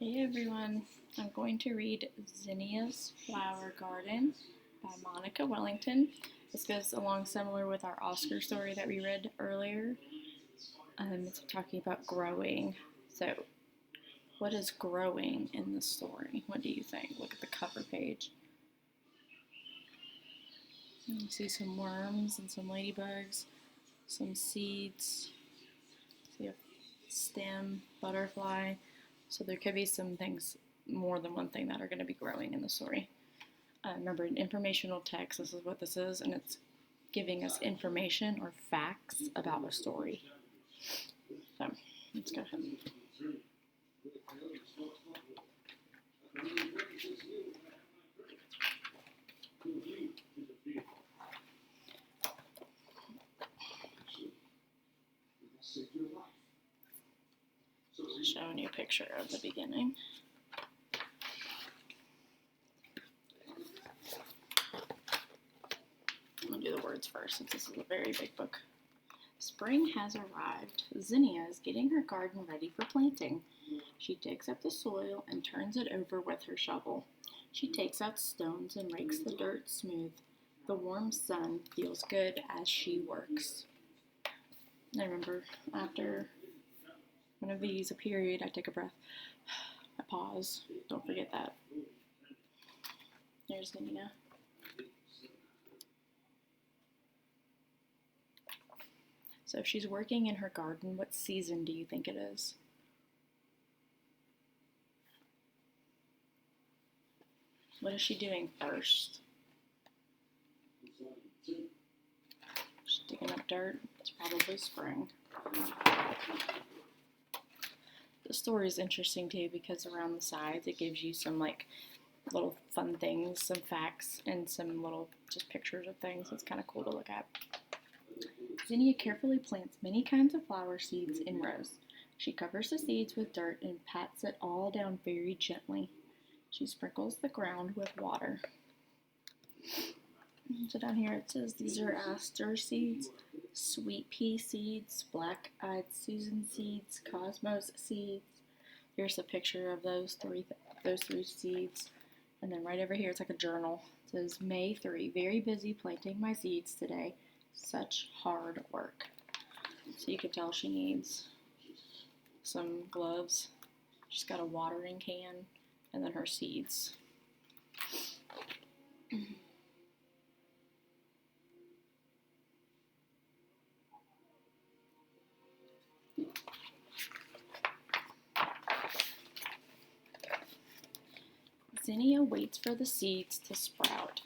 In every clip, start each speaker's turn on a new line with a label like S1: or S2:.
S1: Hey everyone, I'm going to read Zinnia's Flower Garden by Monica Wellington. This goes along similar with our Oscar story that we read earlier. It's talking about growing. So, what is growing in the story? What do you think? Look at the cover page. You see some worms and some ladybugs, some seeds, see a stem, butterfly. So there could be some things, more than one thing, that are going to be growing in the story. Remember, an informational text, this is what this is, and it's giving us information or facts about a story. So, let's go ahead. Showing you a picture of the beginning. I'm going to do the words first since this is a very big book. Spring has arrived. Zinnia is getting her garden ready for planting. She digs up the soil and turns it over with her shovel. She takes out stones and rakes the dirt smooth. The warm sun feels good as she works. I remember after one of these, a period, I take a breath. I pause. Don't forget that. There's Zinnia. So if she's working in her garden, what season do you think it is? What is she doing first? She's digging up dirt. It's probably spring. The story is interesting too because around the sides it gives you some little fun things, some facts, and some little just pictures of things. It's kind of cool to look at. Zinnia carefully plants many kinds of flower seeds in rows. She covers the seeds with dirt and pats it all down very gently. She sprinkles the ground with water. So down here it says these are aster seeds, sweet pea seeds, black-eyed Susan seeds, cosmos seeds. Here's a picture of those three seeds. And then right over here it's like a journal. It says May 3, very busy planting my seeds today. Such hard work. So you can tell she needs some gloves. She's got a watering can and then her seeds. Zinnia waits for the seeds to sprout.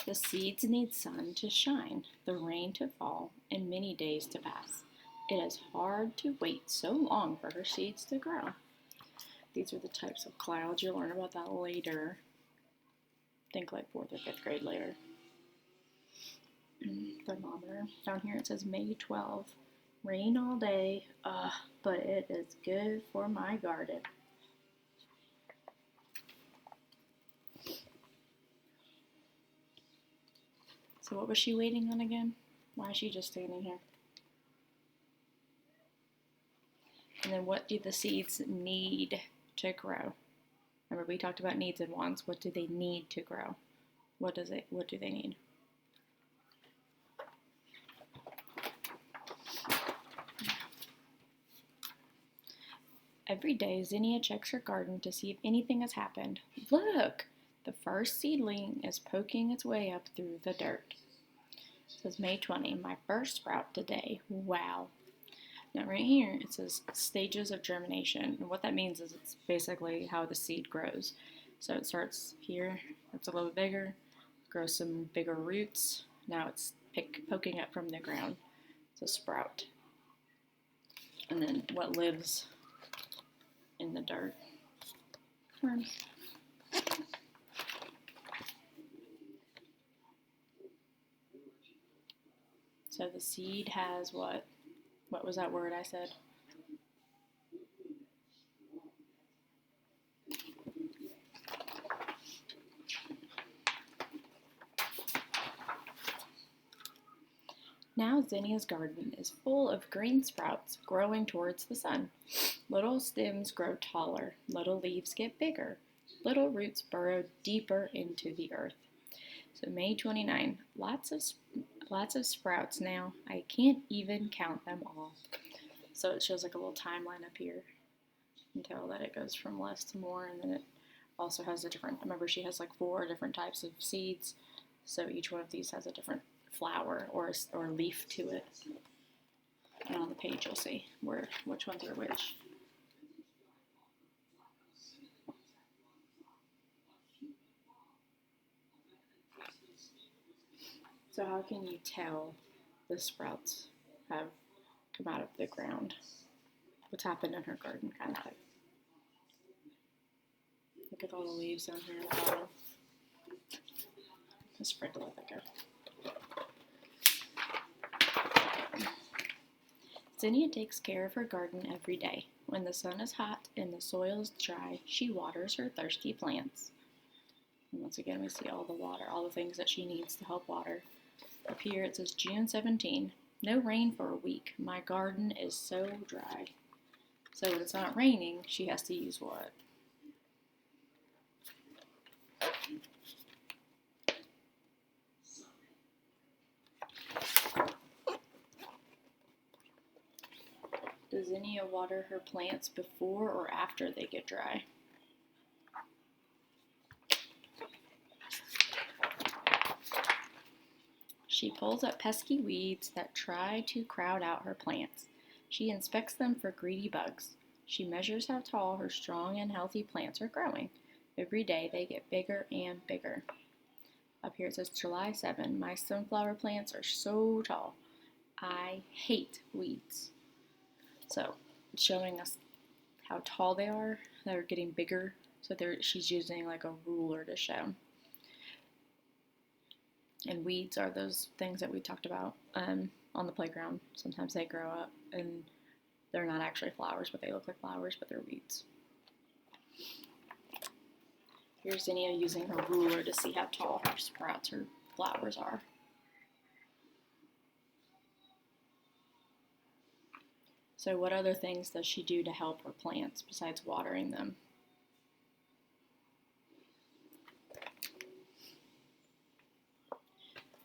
S1: The seeds need sun to shine, the rain to fall, and many days to pass. It is hard to wait so long for her seeds to grow. These are the types of clouds. You'll learn about that later. Think like 4th or 5th grade later. Thermometer. Down here it says May 12. Rain all day, but it is good for my garden. So what was she waiting on again? Why is she just standing here? And then what do the seeds need to grow? Remember we talked about needs and wants. What do they need to grow? What do they need? Every day, Zinnia checks her garden to see if anything has happened. Look! The first seedling is poking its way up through the dirt. It says May 20, my first sprout today. Wow. Now right here it says stages of germination. And what that means is it's basically how the seed grows. So it starts here, it's a little bit bigger, grows some bigger roots. Now it's poking up from the ground. It's a sprout. And then what lives in the dirt? Worms. So the seed has what? What was that word I said? Now Zinnia's garden is full of green sprouts growing towards the sun. Little stems grow taller, little leaves get bigger, little roots burrow deeper into the earth. So May 29, lots of sprouts now. I can't even count them all. So it shows like a little timeline up here. You can tell that it goes from less to more, and then it also has a different, remember she has like 4 different types of seeds, so each one of these has a different flower or leaf to it. And on the page you'll see which ones are which. So how can you tell the sprouts have come out of the ground? What's happened in her garden, kind of thing. Look at all the leaves down here at the bottom. Just spread to let that go. Zinnia takes care of her garden every day. When the sun is hot and the soil is dry, she waters her thirsty plants. And once again, we see all the water, all the things that she needs to help water. Up here it says June 17. No rain for a week. My garden is so dry. So when it's not raining, she has to use what? Does Zinnia water her plants before or after they get dry? She pulls up pesky weeds that try to crowd out her plants. She inspects them for greedy bugs. She measures how tall her strong and healthy plants are growing. Every day they get bigger and bigger. Up here it says July 7. My sunflower plants are so tall. I hate weeds. So it's showing us how tall they are. They're getting bigger. So she's using like a ruler to show. And weeds are those things that we talked about on the playground. Sometimes they grow up and they're not actually flowers, but they look like flowers, but they're weeds. Here's Zinnia using her ruler to see how tall her sprouts, her flowers are. So what other things does she do to help her plants besides watering them?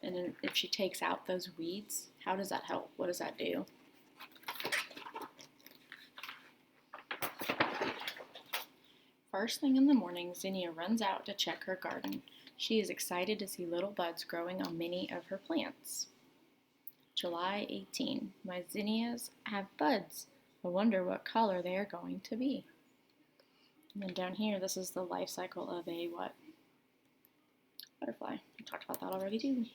S1: And then if she takes out those weeds, how does that help? What does that do? First thing in the morning, Zinnia runs out to check her garden. She is excited to see little buds growing on many of her plants. July 18. My zinnias have buds. I wonder what color they are going to be. And then down here, this is the life cycle of a what? Butterfly. We talked about that already too.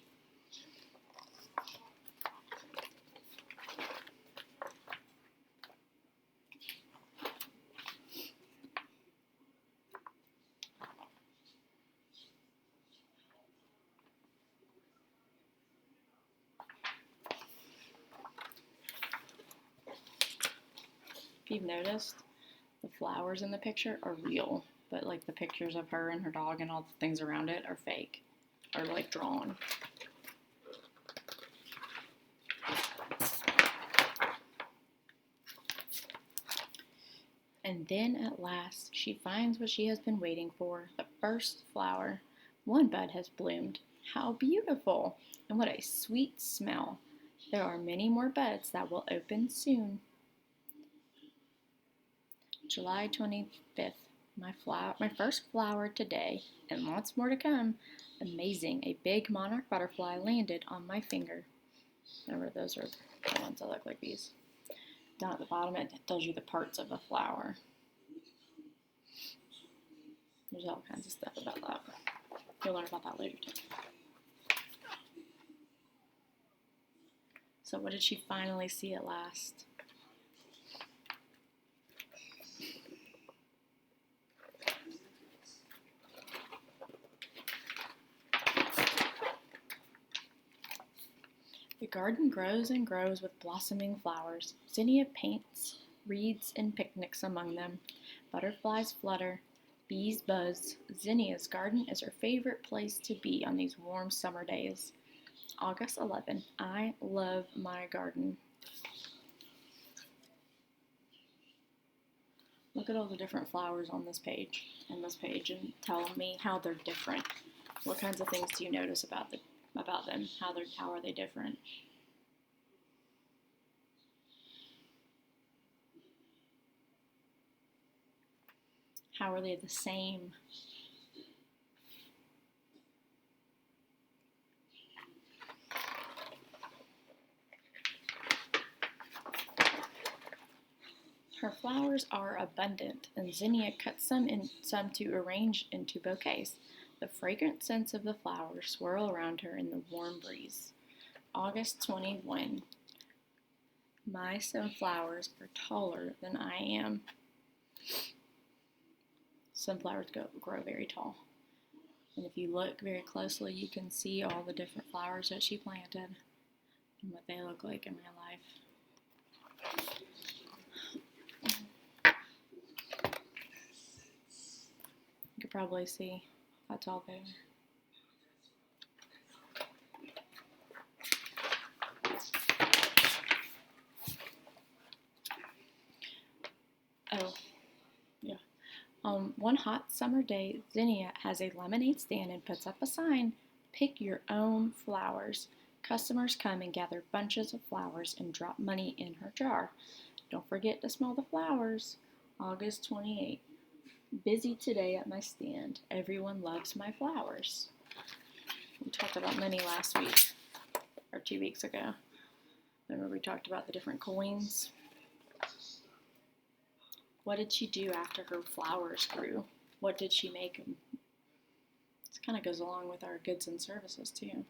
S1: If you've noticed, the flowers in the picture are real, but like the pictures of her and her dog and all the things around it are fake, or like drawn. And then at last she finds what she has been waiting for, the first flower. One bud has bloomed. How beautiful! And what a sweet smell. There are many more buds that will open soon. July 25th. My first flower today, and lots more to come. Amazing, a big monarch butterfly landed on my finger. Remember, those are the ones that look like these. Down at the bottom, it tells you the parts of a flower. There's all kinds of stuff about that. You'll learn about that later too. So what did she finally see at last? The garden grows and grows with blossoming flowers. Zinnia paints, reads, and picnics among them. Butterflies flutter, bees buzz. Zinnia's garden is her favorite place to be on these warm summer days. August 11. I love my garden. Look at all the different flowers on this page and this page and tell me how they're different. What kinds of things do you notice about them? How are they different? How are they the same? Her flowers are abundant, and Zinnia cuts some to arrange into bouquets. The fragrant scents of the flowers swirl around her in the warm breeze. August 21. My sunflowers are taller than I am. Sunflowers grow very tall. And if you look very closely, you can see all the different flowers that she planted and what they look like in real life. You could probably see how tall they are. Oh, yeah. One hot summer day, Zinnia has a lemonade stand and puts up a sign, "Pick your own flowers." Customers come and gather bunches of flowers and drop money in her jar. Don't forget to smell the flowers. August 28. Busy today at my stand. Everyone loves my flowers. We talked about money last week, or 2 weeks ago. Remember we talked about the different coins? What did she do after her flowers grew? What did she make them? This kind of goes along with our goods and services too.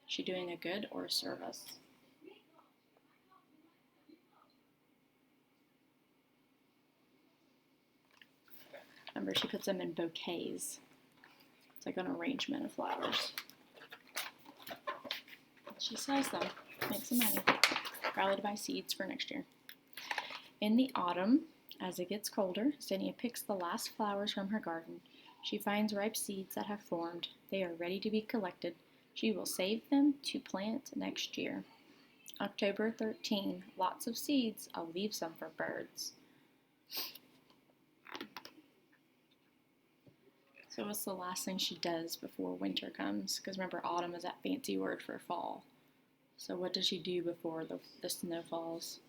S1: Is she doing a good or a service? Remember, she puts them in bouquets. It's like an arrangement of flowers. She sells them, makes some money, probably to buy seeds for next year. In the autumn, as it gets colder, Zinnia picks the last flowers from her garden. She finds ripe seeds that have formed. They are ready to be collected. She will save them to plant next year. October 13, lots of seeds. I'll leave some for birds. So what's the last thing she does before winter comes? Because remember, autumn is that fancy word for fall. So what does she do before the snow falls?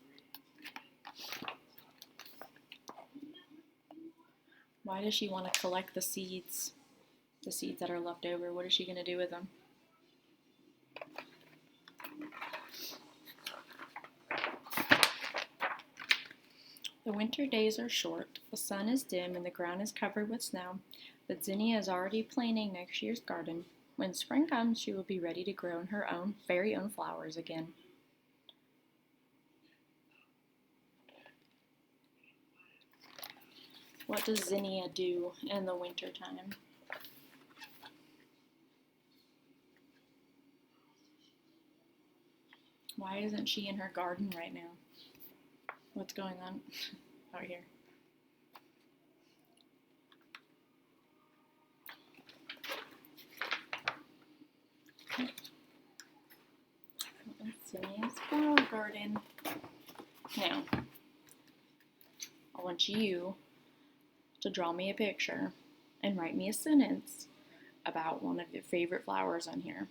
S1: Why does she want to collect the seeds that are left over? What is she going to do with them? The winter days are short, the sun is dim, and the ground is covered with snow, but Zinnia is already planning next year's garden. When spring comes, she will be ready to grow her very own flowers again. What does Zinnia do in the winter time? Why isn't she in her garden right now? What's going on out here? Zinnia's flower garden. Now, I want you to draw me a picture and write me a sentence about one of your favorite flowers on here.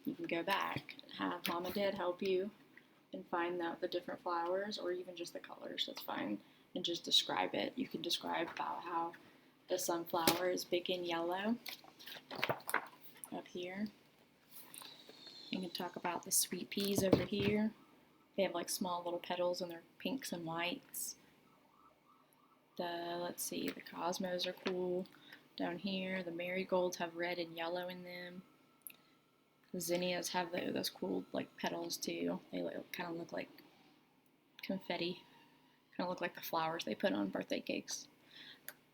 S1: You can go back and have Mom and Dad help you and find out the different flowers, or even just the colors, that's fine, and just describe it. You can describe about how the sunflower is big and yellow up here. You can talk about the sweet peas over here. They have like small little petals and they're pinks and whites. Let's see, the cosmos are cool down here. The marigolds have red and yellow in them. The zinnias have those cool like petals too. They kind of look like confetti. Kind of look like the flowers they put on birthday cakes.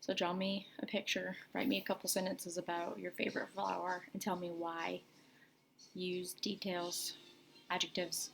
S1: So draw me a picture, write me a couple sentences about your favorite flower, and tell me why. Use details, adjectives,